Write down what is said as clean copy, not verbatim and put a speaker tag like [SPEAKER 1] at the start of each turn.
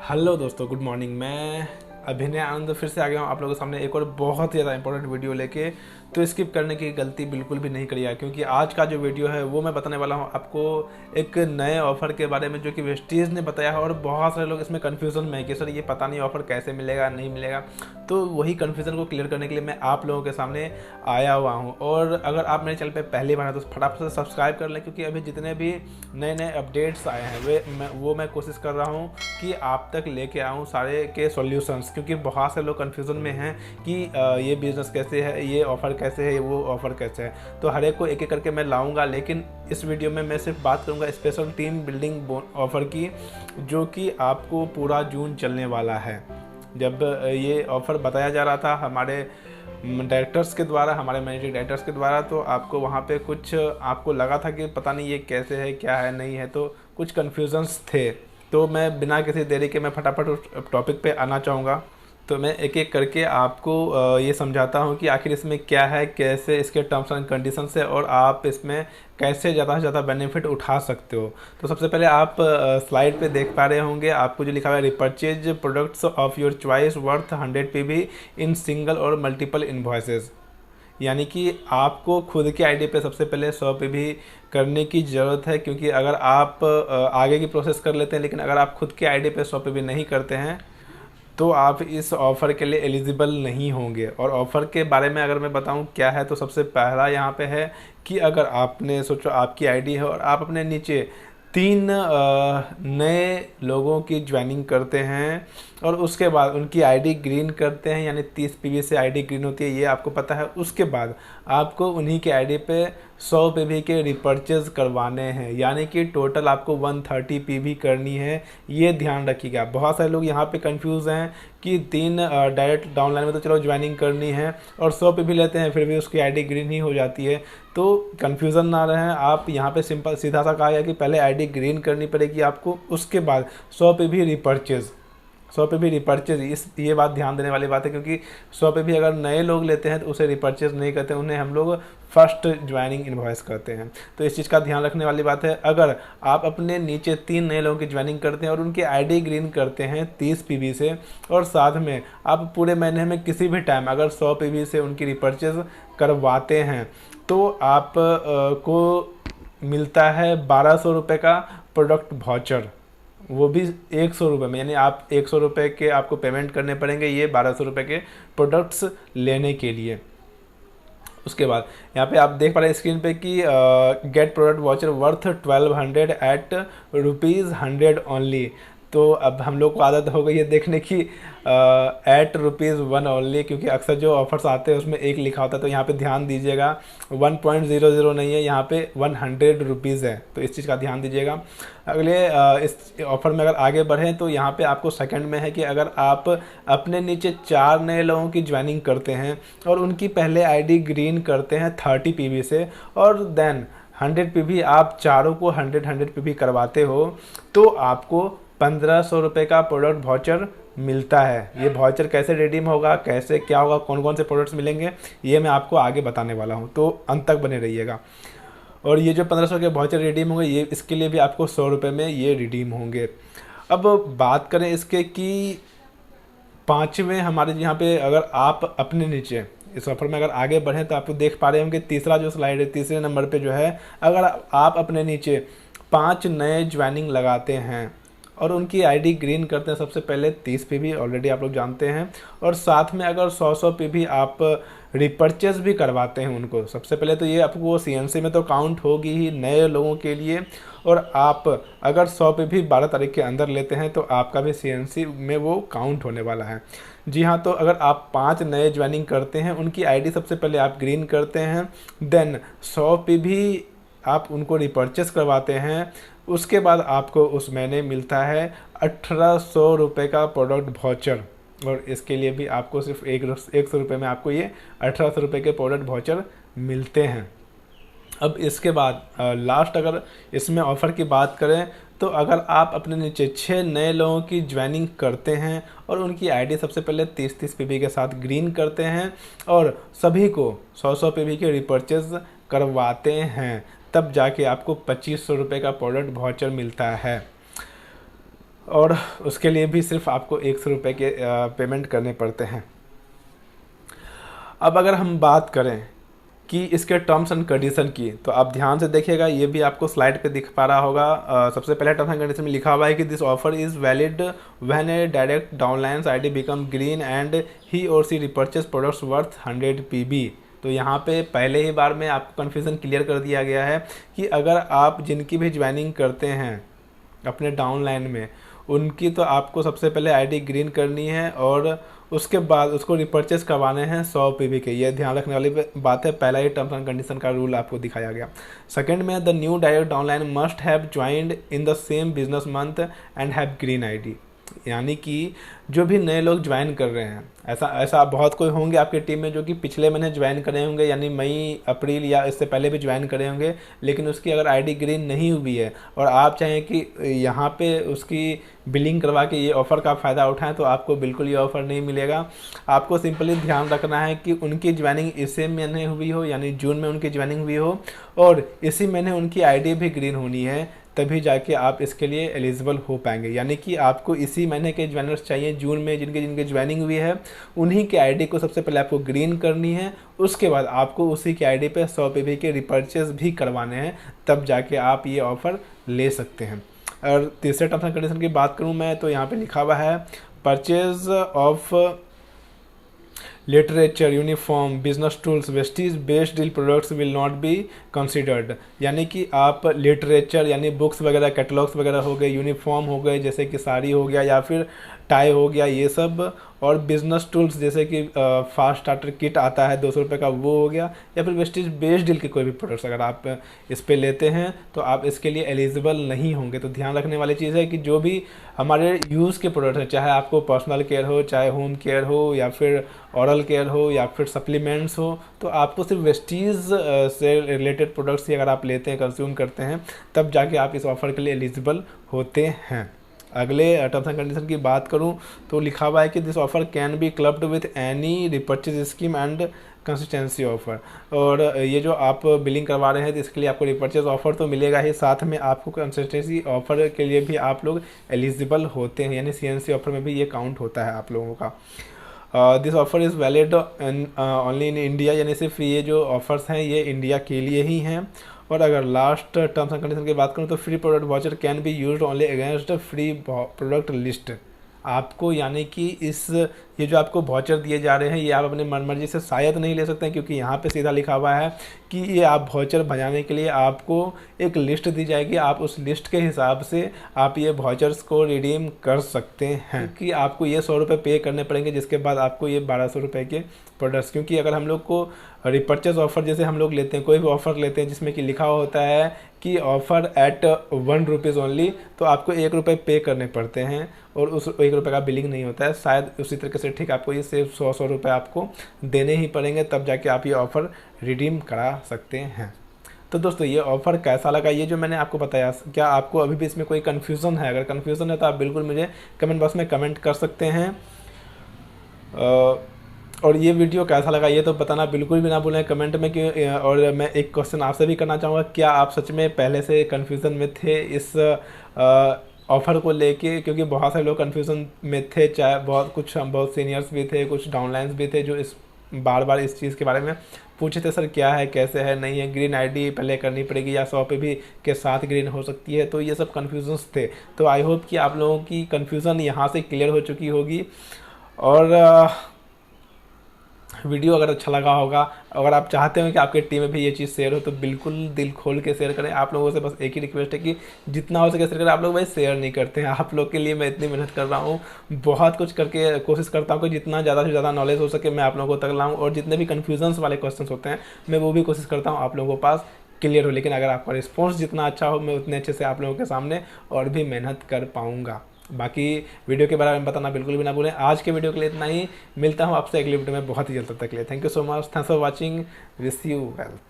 [SPEAKER 1] Hello दोस्तों, good morning. मैं अभिनय आनंद फिर से आ गया हूँ आप लोगों के सामने एक और बहुत ही ज़्यादा इंपॉर्टेंट वीडियो लेके। तो स्किप करने की गलती बिल्कुल भी नहीं करिएगा, क्योंकि आज का जो वीडियो है वो मैं बताने वाला हूँ आपको एक नए ऑफ़र के बारे में जो कि वेस्टीज ने बताया है। और बहुत सारे लोग इसमें कन्फ्यूज़न में है कि सर ये पता नहीं ऑफ़र कैसे मिलेगा नहीं मिलेगा। तो वही कन्फ्यूज़न को क्लियर करने के लिए मैं आप लोगों के सामने आया हुआ हूँ। और अगर आप मेरे चैनल पर पहली बार हैं तो फटाफट से सब्सक्राइब कर लें, क्योंकि अभी जितने भी नए नए अपडेट्स आए हैं वो मैं कोशिश कर रहा हूँ कि आप तक लेके आऊँ सारे के सॉल्यूशंस। क्योंकि बहुत से लोग कन्फ्यूज़न में हैं कि ये बिज़नेस कैसे है, ये ऑफ़र कैसे है, वो ऑफ़र कैसे है। तो हर एक को एक एक करके मैं लाऊंगा, लेकिन इस वीडियो में मैं सिर्फ बात करूंगा स्पेशल टीम बिल्डिंग ऑफ़र की, जो कि आपको पूरा जून चलने वाला है। जब ये ऑफ़र बताया जा रहा था हमारे डायरेक्टर्स के द्वारा, हमारे मैनेजिंग डायरेक्टर्स के द्वारा, तो आपको वहाँ पे कुछ आपको लगा था कि पता नहीं ये कैसे है, क्या है, नहीं है, तो कुछ कन्फ्यूज़न्स थे। तो मैं बिना किसी देरी के मैं फटाफट उस टॉपिक पे आना चाहूँगा। तो मैं एक एक करके आपको ये समझाता हूँ कि आखिर इसमें क्या है, कैसे इसके टर्म्स एंड कंडीशंस है, और आप इसमें कैसे ज़्यादा से ज़्यादा बेनिफिट उठा सकते हो। तो सबसे पहले आप स्लाइड पे देख पा रहे होंगे, आपको जो लिखा हुआ है repurchase products of your choice worth 100 PV in single और मल्टीपल इनवॉइसेस। यानी कि आपको खुद की आईडी पे सबसे पहले 100 पे भी करने की ज़रूरत है, क्योंकि अगर आप आगे की प्रोसेस कर लेते हैं, लेकिन अगर आप खुद की आईडी पे 100 पे भी नहीं करते हैं तो आप इस ऑफ़र के लिए एलिजिबल नहीं होंगे। और ऑफ़र के बारे में अगर मैं बताऊं क्या है, तो सबसे पहला यहाँ पे है कि अगर आपने सोचो आपकी आईडी है और आप अपने नीचे 3 नए लोगों की ज्वाइनिंग करते हैं और उसके बाद उनकी आईडी ग्रीन करते हैं, यानी 30 पीवी से आईडी ग्रीन होती है, ये आपको पता है। उसके बाद आपको उन्हीं के आईडी पे 100 पीवी के रिपर्चेज करवाने हैं, यानी कि टोटल आपको 130 पीवी करनी है। ये ध्यान रखिएगा। बहुत सारे लोग यहाँ पे कंफ्यूज हैं कि 3 डायरेक्ट डाउनलाइन में तो चलो ज्वाइनिंग करनी है और 100 पीवी लेते हैं, फिर भी उसकी आईडी ग्रीन ही हो जाती है। तो कन्फ्यूज़न ना रहे आप, यहाँ पे सिंपल सीधा सा कहा गया कि पहले आईडी ग्रीन करनी पड़ेगी आपको, उसके बाद 100 पीवी रिपर्चेज। 100 पे भी रिपर्चेज, ये बात ध्यान देने वाली बात है, क्योंकि 100 पे भी अगर नए लोग लेते हैं तो उसे रिपर्चेज नहीं करते, उन्हें हम लोग फर्स्ट ज्वाइनिंग इन्वॉइस करते हैं। तो इस चीज़ का ध्यान रखने वाली बात है। अगर आप अपने नीचे 3 नए लोगों की ज्वाइनिंग करते हैं और उनकी आईडी ग्रीन करते हैं 30 पीवी से, और साथ में आप पूरे महीने में किसी भी टाइम अगर 100 पीवी से उनकी रिपर्चेज करवाते हैं, तो आप को मिलता है 1200 रुपये का प्रोडक्ट वाउचर, वो भी 100 रुपये में। यानी आप 100 रुपये के आपको पेमेंट करने पड़ेंगे ये 1200 रुपये के प्रोडक्ट्स लेने के लिए। उसके बाद यहाँ पे आप देख पा रहे हैं स्क्रीन पे कि get product voucher worth 1200 at ₹100 only. तो अब हम लोग को आदत हो गई है देखने की एट ₹1 ओनली, क्योंकि अक्सर जो ऑफर्स आते हैं उसमें एक लिखा होता है। तो यहाँ पे ध्यान दीजिएगा 1.00 नहीं है, यहाँ पे 100 रुपीज़ है, तो इस चीज़ का ध्यान दीजिएगा। अगले इस ऑफ़र में अगर आगे बढ़ें तो यहाँ पे आपको सेकंड में है कि अगर आप अपने नीचे 4 नए लोगों की ज्वाइनिंग करते हैं और उनकी पहले आईडी ग्रीन करते हैं 30 पीवी से, और देन 100 पीवी आप चारों को 100 पीवी करवाते हो, तो आपको 1500 रुपये का प्रोडक्ट वाउचर मिलता है। ये वाउचर कैसे रिडीम होगा, कैसे क्या होगा, कौन कौन से प्रोडक्ट्स मिलेंगे, ये मैं आपको आगे बताने वाला हूँ, तो अंत तक बने रहिएगा। और ये जो 1500 के वाउचर रिडीम होंगे, ये इसके लिए भी आपको 100 रुपये में ये रिडीम होंगे। अब बात करें इसके कि 5वें हमारे यहाँ पे अगर आप अपने नीचे इस ऑफर में अगर आगे बढ़ें तो आपको देख पा रहे होंगे तीसरा जो स्लाइड है, तीसरे नंबर पे जो है, अगर आप अपने नीचे 5 नए ज्वाइनिंग लगाते हैं और उनकी आईडी ग्रीन करते हैं सबसे पहले 30 पीवी, ऑलरेडी आप लोग जानते हैं, और साथ में अगर 100 पीवी आप रिपर्चेज भी करवाते हैं उनको सबसे पहले, तो ये आपको सीएनसी में तो काउंट होगी ही नए लोगों के लिए। और आप अगर 100 पीवी 12 तारीख के अंदर लेते हैं तो आपका भी सीएनसी में वो काउंट होने वाला है। जी हाँ, तो अगर आप 5 नए ज्वाइनिंग करते हैं, उनकी आईडी सबसे पहले आप ग्रीन करते हैं, देन 100 पीवी आप उनको रिपर्चेस करवाते हैं, उसके बाद आपको उस महीने मिलता है 1800 रुपये का प्रोडक्ट वाउचर। और इसके लिए भी आपको सिर्फ 100 रुपये में आपको ये 1800 रुपये के प्रोडक्ट वाउचर मिलते हैं। अब इसके बाद लास्ट अगर इसमें ऑफ़र की बात करें, तो अगर आप अपने नीचे 6 नए लोगों की ज्वाइनिंग करते हैं और उनकी आईडी सबसे पहले 30 पीवी के साथ ग्रीन करते हैं और सभी को 100 पीवी के रिपर्चेज करवाते हैं, तब जाके आपको 2500 रुपये का प्रोडक्ट वाउचर मिलता है। और उसके लिए भी सिर्फ आपको 100 रुपये के पेमेंट करने पड़ते हैं। अब अगर हम बात करें कि इसके टर्म्स एंड कंडीशन की, तो आप ध्यान से देखिएगा, ये भी आपको स्लाइड पे दिख पा रहा होगा। सबसे पहले टर्म्स एंड कंडीशन में लिखा हुआ है कि this offer is valid when A direct downline ID become green and he और सी रिपर्चेस प्रोडक्ट्स वर्थ 100 PB। तो यहाँ पे पहले ही बार में आपको कन्फ्यूज़न क्लियर कर दिया गया है कि अगर आप जिनकी भी ज्वाइनिंग करते हैं अपने डाउनलाइन में, उनकी तो आपको सबसे पहले आईडी ग्रीन करनी है और उसके बाद उसको रिपर्चेस करवाने हैं 100 PB के। ये ध्यान रखने वाली बात है, पहला ही टर्म्स एंड कंडीशन का रूल आपको दिखाया गया। सेकंड में the new direct downline must have joined in the same business month and have green ID. यानी कि जो भी नए लोग ज्वाइन कर रहे हैं, ऐसा बहुत कोई होंगे आपकी टीम में जो कि पिछले महीने ज्वाइन करे होंगे, यानी मई अप्रैल या इससे पहले भी ज्वाइन करे होंगे, लेकिन उसकी अगर आईडी ग्रीन नहीं हुई है और आप चाहें कि यहाँ पे उसकी बिलिंग करवा के ये ऑफ़र का फ़ायदा उठाएं, तो आपको बिल्कुल ये ऑफ़र नहीं मिलेगा। आपको सिंपली ध्यान रखना है कि उनकी ज्वाइनिंग इसी महीने हुई हो, यानी जून में उनकी ज्वाइनिंग हुई हो और इसी महीने उनकी आईडी भी ग्रीन होनी है, तभी जाके आप इसके लिए एलिजिबल हो पाएंगे। यानी कि आपको इसी महीने के ज्वाइनर्स चाहिए, जून में जिनके ज्वाइनिंग हुई है उन्हीं की आईडी को सबसे पहले आपको ग्रीन करनी है, उसके बाद आपको उसी की आईडी पे 100 PB के रिपर्चेस भी करवाने हैं, तब जाके आप ये ऑफ़र ले सकते हैं। और तीसरे टर्म्स एंड कंडीशन की बात करूँ मैं, तो यहाँ पे लिखा हुआ है purchase of literature, uniform, business tools, Vestige based deal products will not be considered. यानी कि आप लिटरेचर यानी बुक्स वगैरह, कैटलॉग्स वगैरह हो गए, यूनिफॉर्म हो गए जैसे कि साड़ी हो गया या फिर टाई हो गया, ये सब, और बिजनेस टूल्स जैसे कि फास्ट स्टार्टर किट आता है 200 रुपये का, वो हो गया, या फिर वेस्टीज बेस्ड डील के कोई भी प्रोडक्ट्स अगर आप इस पे लेते हैं तो आप इसके लिए एलिजिबल नहीं होंगे। तो ध्यान रखने वाली चीज़ है कि जो भी हमारे यूज़ के प्रोडक्ट हैं, चाहे आपको पर्सनल केयर हो, चाहे होम केयर हो, या फिर ऑरल केयर हो, या फिर सप्लीमेंट्स हो, तो आपको सिर्फ वेस्टीज से रिलेटेड प्रोडक्ट्स ही अगर आप लेते हैं, कंज्यूम करते हैं, तब जाके आप इस ऑफ़र के लिए एलिजिबल होते हैं। अगले टर्म्स एंड कंडीशन की बात करूं तो लिखा हुआ है कि this offer can be clubbed with any repurchase scheme and consistency offer. और ये जो आप बिलिंग करवा रहे हैं तो इसके लिए आपको रिपर्चेज ऑफर तो मिलेगा ही, साथ में आपको कंसिस्टेंसी ऑफर के लिए भी आप लोग एलिजिबल होते हैं, यानी CNC ऑफर में भी ये काउंट होता है आप लोगों का। This offer is valid only in India, यानी सिर्फ ये जो ऑफर्स हैं ये इंडिया के लिए ही हैं। और अगर लास्ट टर्म्स एंड कंडीशन की बात करूँ तो free product voucher can be used only against free product list. आपको यानी कि ये जो आपको वाउचर दिए जा रहे हैं ये आप अपने मनमर्जी से शायद नहीं ले सकते हैं, क्योंकि यहाँ पे सीधा लिखा हुआ है कि ये आप वाउचर बनाने के लिए आपको एक लिस्ट दी जाएगी, आप उस लिस्ट के हिसाब से आप ये वाउचर्स को रिडीम कर सकते हैं। कि आपको ये 100 रुपये पे करने पड़ेंगे, जिसके बाद आपको ये 1200 रुपये के प्रोडक्ट्स, क्योंकि अगर हम लोग को रिपर्चेज ऑफर जैसे हम लोग लेते हैं, कोई भी ऑफर लेते हैं जिसमें कि लिखा होता है कि ऑफ़र एट 1 रुपीज़ ओनली, तो आपको 1 रुपये पे करने पड़ते हैं और उस 1 रुपये का बिलिंग नहीं होता है। शायद उसी तरीके से ठीक आपको ये सिर्फ 100 रुपये आपको देने ही पड़ेंगे, तब जाके आप ये ऑफ़र रिडीम करा सकते हैं। तो दोस्तों ये ऑफ़र कैसा लगा, ये जो मैंने आपको बताया, क्या आपको अभी भी इसमें कोई कन्फ्यूज़न है? अगर कन्फ्यूज़न है तो आप बिल्कुल मुझे कमेंट बॉक्स में कमेंट कर सकते हैं। और ये वीडियो कैसा लगा ये तो बताना बिल्कुल भी ना भूलें कमेंट में कि। और मैं एक क्वेश्चन आपसे भी करना चाहूँगा, क्या आप सच में पहले से कन्फ्यूज़न में थे इस ऑफ़र को लेके? क्योंकि बहुत सारे लोग कन्फ्यूज़न में थे, चाहे बहुत सीनियर्स भी थे, कुछ डाउनलाइंस भी थे जो इस बार बार इस चीज़ के बारे में पूछे थे, सर क्या है, कैसे है, नहीं है, ग्रीन आईडी पहले करनी पड़ेगी या 100 पे भी के साथ ग्रीन हो सकती है। तो ये सब कन्फ्यूज़न्स थे। तो आई होप कि आप लोगों की कन्फ्यूज़न यहाँ से क्लियर हो चुकी होगी। और वीडियो अगर अच्छा लगा होगा, अगर आप चाहते हो कि आपके टीम में भी ये चीज़ शेयर हो, तो बिल्कुल दिल खोल के शेयर करें। आप लोगों से बस एक ही रिक्वेस्ट है कि जितना हो सके शेयर करें। आप लोग भाई शेयर नहीं करते हैं, आप लोग के लिए मैं इतनी मेहनत कर रहा हूँ, बहुत कुछ करके कोशिश करता हूँ कि जितना ज़्यादा से ज़्यादा नॉलेज हो सके मैं आप लोगों को तक लाऊँ, और जितने भी कन्फ्यूजन्स वाले क्वेश्चन होते हैं मैं वो भी कोशिश करता हूँ आप लोगों के पास क्लियर हो। लेकिन अगर आपका रिस्पॉन्स जितना अच्छा हो, मैं उतने अच्छे से आप लोगों के सामने और भी मेहनत कर पाऊँगा। बाकी वीडियो के बारे में बताना बिल्कुल भी ना भूलें। आज के वीडियो के लिए इतना ही, मिलता हूँ आपसे अगली वीडियो में बहुत ही जल्द। तक के लिए thank you so much, thanks for watching, wish you well.